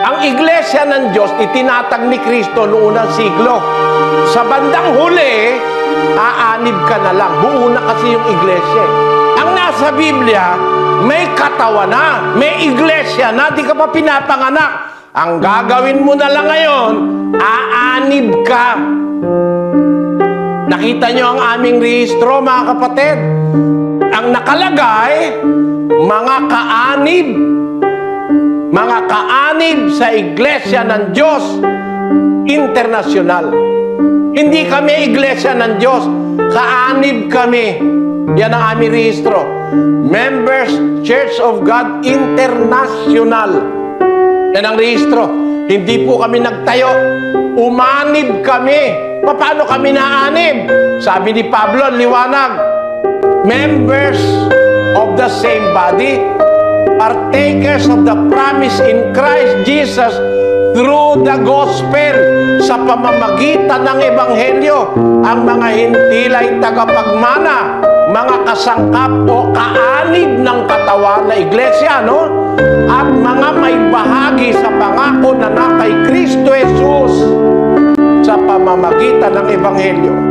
Ang iglesia ng Diyos, itinatag ni Kristo noong unang siglo. Sa bandang huli, aanib ka na lang. Buo na kasi yung iglesia. Ang nasa Biblia, may katawan na, may iglesia na, di ka pa pinapanganak. Ang gagawin mo na lang ngayon, aanib ka. Nakita nyo ang aming rehistro, mga kapatid. Ang nakalagay, mga kaanib. Mga kaanib sa iglesia ng Diyos internasyonal. Hindi kami iglesia ng Diyos, kaanib kami. Yan ang aming rehistro. Members, Church of God International. Yan ang rehistro. Hindi po kami nagtayo. Umanib kami. Paano kami naanib? Sabi ni Pablo, liwanag. Members of the same body, partakers of the promise in Christ Jesus through the gospel. Sa pamamagitan ng ebanghelyo, ang mga hintil ay tagapagmana, mga kasangkap o kaanib ng katawan na iglesia, no? At mga may bahagi sa pangako na kay Kristo Jesus sa pamamagitan ng ebanghelyo.